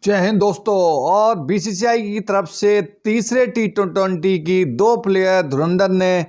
जय हिंद दोस्तों। और बीसीसीआई की तरफ से तीसरे टी20 की दो प्लेयर धुरंधर ने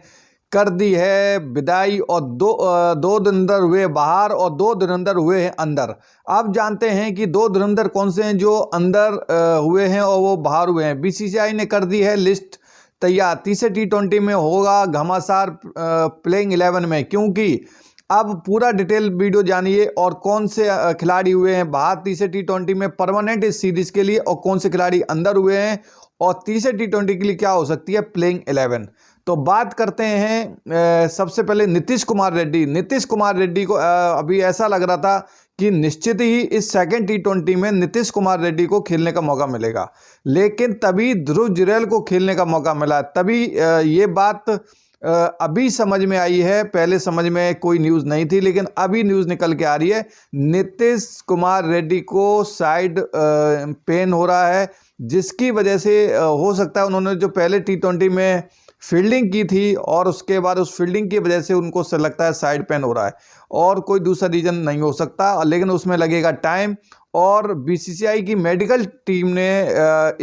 कर दी है विदाई और दो धुरंधर हुए बाहर और दो धुरंधर हुए हैं अंदर। अब जानते हैं कि दो धुरंधर कौन से हैं जो अंदर हुए हैं और वो बाहर हुए हैं। बीसीसीआई ने कर दी है लिस्ट तैयार। तीसरे टी20 में होगा घमासान प्लेइंग 11 में, क्योंकि अब पूरा डिटेल वीडियो जानिए और कौन से खिलाड़ी हुए हैं बाहर तीसरे टी20 में परमानेंट इस सीरीज के लिए और कौन से खिलाड़ी अंदर हुए हैं और तीसरे टी20 के लिए क्या हो सकती है प्लेइंग 11। तो बात करते हैं सबसे पहले नीतीश कुमार रेड्डी। नीतीश कुमार रेड्डी को अभी ऐसा लग रहा था कि निश्चित ही इस सेकंड टी20 में नीतीश कुमार रेड्डी को खेलने का मौका मिलेगा, लेकिन तभी ध्रुव जुरैल को खेलने का मौका मिला। तभी ये बात अभी समझ में आई है, पहले समझ में कोई न्यूज़ नहीं थी, लेकिन अभी न्यूज़ निकल के आ रही है नीतीश कुमार रेड्डी को साइड पेन हो रहा है, जिसकी वजह से हो सकता है उन्होंने जो पहले टी20 में फील्डिंग की थी और उसके बाद उस फील्डिंग की वजह से उनको लगता है साइड पेन हो रहा है और कोई दूसरा रीज़न नहीं हो सकता, लेकिन उसमें लगेगा टाइम। और बीसीसीआई की मेडिकल टीम ने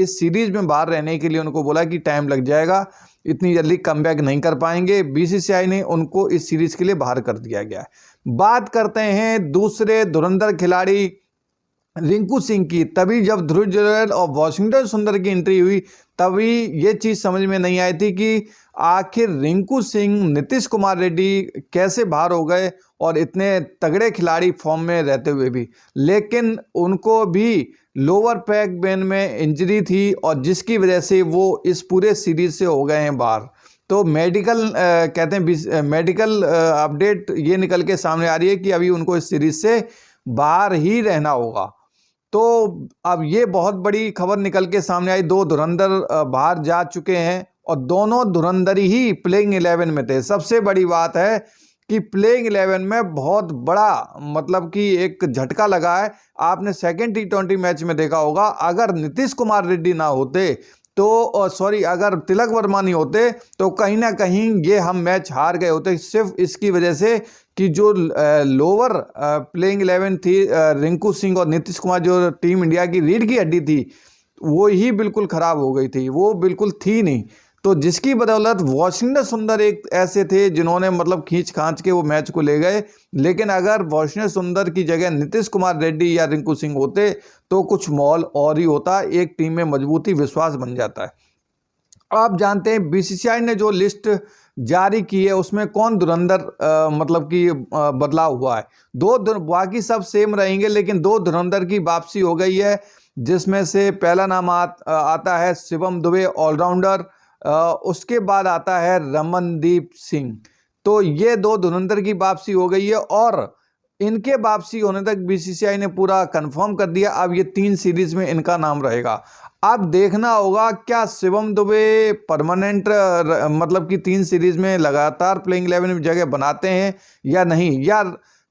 इस सीरीज में बाहर रहने के लिए उनको बोला कि टाइम लग जाएगा, इतनी जल्दी कमबैक नहीं कर पाएंगे। बीसीसीआई ने उनको इस सीरीज के लिए बाहर कर दिया गया है। बात करते हैं दूसरे धुरंधर खिलाड़ी रिंकू सिंह की। तभी जब ध्रुव जुरैल और वाशिंगटन सुंदर की एंट्री हुई तभी ये चीज़ समझ में नहीं आई थी कि आखिर रिंकू सिंह नीतीश कुमार रेड्डी कैसे बाहर हो गए और इतने तगड़े खिलाड़ी फॉर्म में रहते हुए भी, लेकिन उनको भी लोअर बैक बेन में इंजरी थी और जिसकी वजह से वो इस पूरे सीरीज से हो गए हैं बाहर। तो मेडिकल कहते हैं मेडिकल अपडेट ये निकल के सामने आ रही है कि अभी उनको इस सीरीज से बाहर ही रहना होगा। तो अब ये बहुत बड़ी खबर निकल के सामने आई, दो धुरंधर बाहर जा चुके हैं और दोनों धुरंधर ही प्लेइंग 11 में थे। सबसे बड़ी बात है कि प्लेइंग 11 में बहुत बड़ा मतलब कि एक झटका लगा है। आपने सेकंड टी20 मैच में देखा होगा, अगर नीतीश कुमार रेड्डी ना होते तो अगर तिलक वर्मा नहीं होते तो कहीं ना कहीं ये हम मैच हार गए होते, सिर्फ इसकी वजह से कि जो लोअर प्लेइंग 11 थी रिंकू सिंह और नीतीश कुमार, जो टीम इंडिया की रीढ़ की हड्डी थी वो ही बिल्कुल ख़राब हो गई थी, वो बिल्कुल थी नहीं। तो जिसकी बदौलत वाशिंगटन सुंदर एक ऐसे थे जिन्होंने मतलब खींच खांच के वो मैच को ले गए, लेकिन अगर वाशिंगटन सुंदर की जगह नीतीश कुमार रेड्डी या रिंकू सिंह होते तो कुछ माहौल और ही होता, एक टीम में मजबूती विश्वास बन जाता है। आप जानते हैं बीसीसीआई ने जो लिस्ट जारी की है उसमें कौन धुरंधर मतलब कि बदलाव हुआ है। बाकी सब सेम रहेंगे, लेकिन दो धुरंधर की वापसी हो गई है, जिसमें से पहला नाम आता है शिवम दुबे ऑलराउंडर, उसके बाद आता है रमनदीप सिंह। तो ये दो धुरंधर की वापसी हो गई है और इनके वापसी होने तक बीसीसीआई ने पूरा कंफर्म कर दिया। अब ये 3 सीरीज में इनका नाम रहेगा। अब देखना होगा क्या शिवम दुबे परमानेंट मतलब कि 3 सीरीज में लगातार प्लेइंग 11 में जगह बनाते हैं या नहीं, या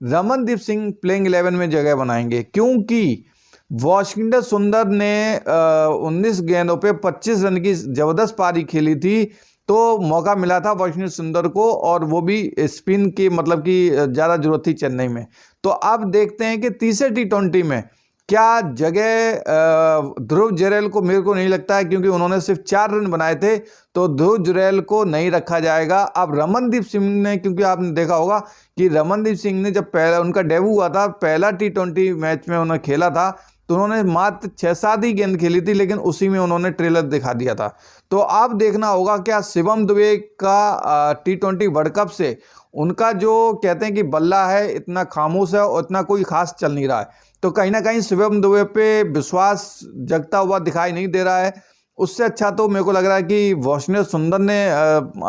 रमनदीप सिंह प्लेइंग 11 में जगह बनाएंगे, क्योंकि वाशिंगटन सुंदर ने 19 गेंदों पे 25 रन की ज़बरदस्त पारी खेली थी, तो मौका मिला था वाशिंगटन सुंदर को और वो भी स्पिन की मतलब कि ज़्यादा जरूरत थी चेन्नई में। तो अब देखते हैं कि तीसरे टी20 में क्या जगह ध्रुव जुरैल को, मेरे को नहीं लगता है क्योंकि उन्होंने सिर्फ 4 रन बनाए थे, तो ध्रुव जुरैल को नहीं रखा जाएगा। अब रमनदीप सिंह ने, क्योंकि आपने देखा होगा कि रमनदीप सिंह ने जब पहला उनका डेब्यू हुआ था, पहला टी20 मैच में उन्होंने खेला था तो उन्होंने मात्र 6-7 ही गेंद खेली थी, लेकिन उसी में उन्होंने ट्रेलर दिखा दिया था। तो अब देखना होगा क्या शिवम दुबे का टी20 वर्ल्ड कप से उनका जो कहते हैं कि बल्ला है इतना खामोश है और इतना कोई खास चल नहीं रहा है, तो कहीं ना कहीं शिवम दुबे पे विश्वास जगता हुआ दिखाई नहीं दे रहा है। उससे अच्छा तो मेरे को लग रहा है कि वाशिंगटन सुंदर ने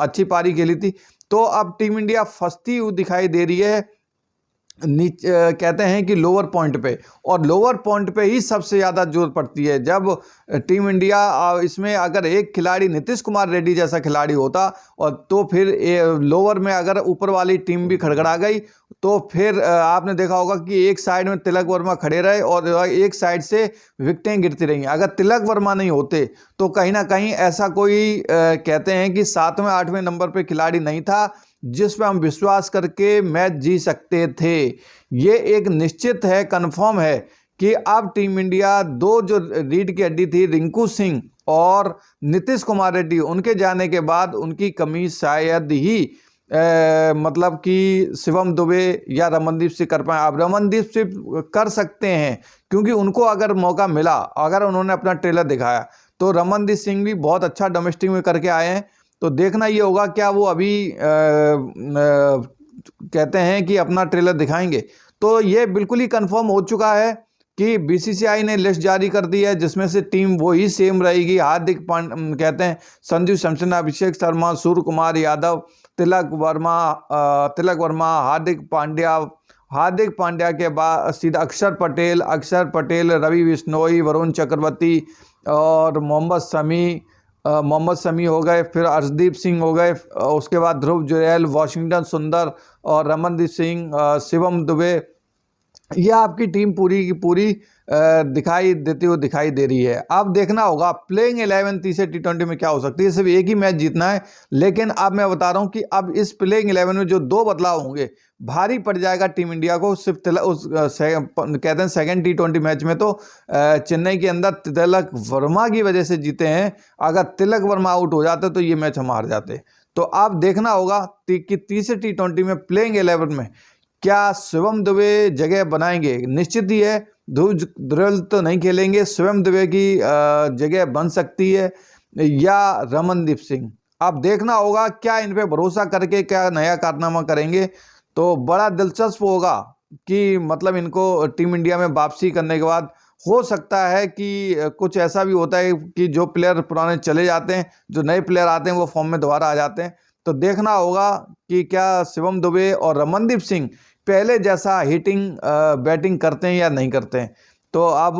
अच्छी पारी खेली थी। तो अब टीम इंडिया फंसती हुई दिखाई दे रही है कहते हैं कि लोअर पॉइंट पे, और लोअर पॉइंट पे ही सबसे ज़्यादा जोर पड़ती है। जब टीम इंडिया इसमें अगर एक खिलाड़ी नीतीश कुमार रेड्डी जैसा खिलाड़ी होता और तो फिर लोअर में अगर ऊपर वाली टीम भी खड़खड़ा गई तो फिर आपने देखा होगा कि एक साइड में तिलक वर्मा खड़े रहे और एक साइड से विकेटें गिरती रहीं। अगर तिलक वर्मा नहीं होते तो कहीं ना कहीं ऐसा कोई कहते हैं कि 7वें 8वें नंबर पे खिलाड़ी नहीं था जिस पे हम विश्वास करके मैच जीत सकते थे। ये एक निश्चित है, कंफर्म है कि अब टीम इंडिया दो जो रीढ़ की हड्डी थी रिंकू सिंह और नीतीश कुमार रेड्डी, उनके जाने के बाद उनकी कमी शायद ही मतलब कि शिवम दुबे या रमनदीप सिंह कर पाए। अब रमनदीप सिंह कर सकते हैं क्योंकि उनको अगर मौका मिला, अगर उन्होंने अपना ट्रेलर दिखाया तो रमनदीप सिंह भी बहुत अच्छा डोमेस्टिक में करके आए हैं। तो देखना ये होगा क्या वो अभी कहते हैं कि अपना ट्रेलर दिखाएंगे। तो ये बिल्कुल ही कंफर्म हो चुका है कि बीसीसीआई ने लिस्ट जारी कर दी है जिसमें से टीम वही सेम रहेगी। हार्दिक कहते हैं संजू सैमसन, अभिषेक शर्मा, सूर्य कुमार यादव, तिलक वर्मा, हार्दिक पांड्या के बाद सीधा अक्षर पटेल, रवि बिश्नोई, वरुण चक्रवर्ती और मोहम्मद शमी हो गए, फिर अर्शदीप सिंह हो गए, उसके बाद ध्रुव जुरैल, वाशिंगटन सुंदर और रमनदीप सिंह, शिवम दुबे। यह आपकी टीम पूरी की पूरी दिखाई दे रही है। अब देखना होगा प्लेइंग 11 तीसरे T20 में क्या हो सकती है। सिर्फ एक ही मैच जीतना है, लेकिन अब मैं बता रहा हूं कि अब इस प्लेइंग 11 में जो दो बदलाव होंगे भारी पड़ जाएगा टीम इंडिया को। सिर्फ कहते हैं सेकंड T20 मैच में तो चेन्नई के अंदर तिलक वर्मा की वजह से जीते हैं। अगर तिलक वर्मा आउट हो जाते तो ये मैच हम हार जाते। तो अब देखना होगा कि तीसरे T20 में प्लेइंग 11 में क्या शिवम दुबे जगह बनाएंगे। निश्चित ही है ध्रुव जुरैल तो नहीं खेलेंगे, शिवम दुबे की जगह बन सकती है या रमनदीप सिंह। अब देखना होगा क्या इन पे भरोसा करके क्या नया कारनामा करेंगे। तो बड़ा दिलचस्प होगा कि मतलब इनको टीम इंडिया में वापसी करने के बाद हो सकता है कि कुछ ऐसा भी होता है कि जो प्लेयर पुराने चले जाते हैं, जो नए प्लेयर आते हैं वो फॉर्म में दोबारा आ जाते हैं। तो देखना होगा कि क्या शिवम दुबे और रमनदीप सिंह पहले जैसा हिटिंग बैटिंग करते हैं या नहीं करते हैं। तो अब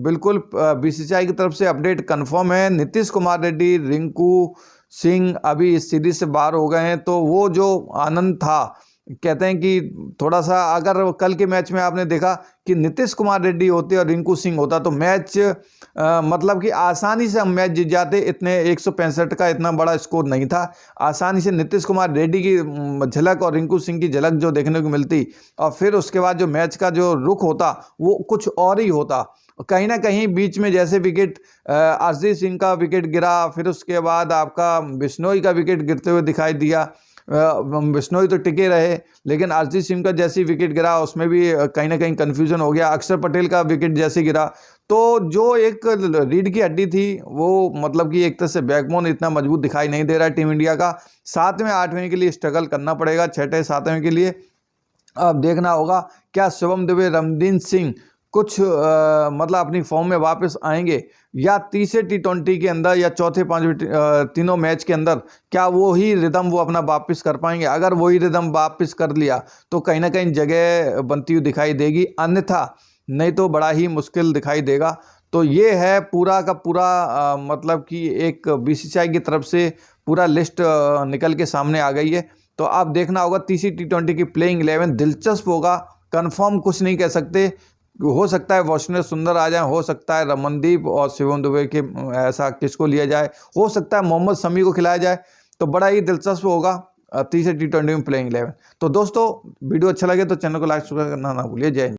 बिल्कुल बीसीसीआई की तरफ से अपडेट कंफर्म है। नीतीश कुमार रेड्डी, रिंकू सिंह अभी इस सीरीज से बाहर हो गए हैं। तो वो जो आनंद था, कहते हैं कि थोड़ा सा, अगर कल के मैच में आपने देखा कि नीतीश कुमार रेड्डी होते और रिंकू सिंह होता तो मैच मतलब कि आसानी से हम मैच जीत जाते। इतने 165 का इतना बड़ा स्कोर नहीं था। आसानी से नीतीश कुमार रेड्डी की झलक और रिंकू सिंह की झलक जो देखने को मिलती, और फिर उसके बाद जो मैच का जो रुख होता वो कुछ और ही होता। कहीं ना कहीं बीच में जैसे विकेट अर्शदीप सिंह का विकेट गिरा, फिर उसके बाद आपका बिश्नोई का विकेट गिरते हुए दिखाई दिया। बिश्नोई तो टिके रहे, लेकिन अर्शदीप सिंह का जैसी विकेट गिरा उसमें भी कहीं ना कहीं कंफ्यूजन हो गया। अक्षर पटेल का विकेट जैसे गिरा, तो जो एक रीढ़ की हड्डी थी वो मतलब कि एक तरह से बैकबोन इतना मजबूत दिखाई नहीं दे रहा है टीम इंडिया का। 7वें 8वें के लिए स्ट्रगल करना पड़ेगा, 6ठे 7वें के लिए। अब देखना होगा क्या शिवम दुबे, रमनदीप सिंह कुछ मतलब अपनी फॉर्म में वापस आएंगे या तीसरे T20 के अंदर या चौथे 5वें तीनों मैच के अंदर क्या वो ही रिदम वो अपना वापस कर पाएंगे। अगर वही रिदम वापस कर लिया तो कहीं ना कहीं जगह बनती हुई दिखाई देगी, अन्यथा नहीं तो बड़ा ही मुश्किल दिखाई देगा। तो ये है पूरा का पूरा मतलब कि एक बीसीसीआई की तरफ से पूरा लिस्ट निकल के सामने आ गई है। तो आप देखना होगा तीसरी T20 की प्लेइंग 11 दिलचस्प होगा। कंफर्म कुछ नहीं कह सकते, हो सकता है वाशिंगटन सुंदर आ जाए, हो सकता है रमनदीप और शिवम दुबे के ऐसा किसको लिया जाए, हो सकता है मोहम्मद शमी को खिलाया जाए। तो बड़ा ही दिलचस्प होगा तीसरे T20 में प्लेइंग 11। तो दोस्तों वीडियो अच्छा लगे तो चैनल को लाइक करना ना भूलिए। जय हिंद।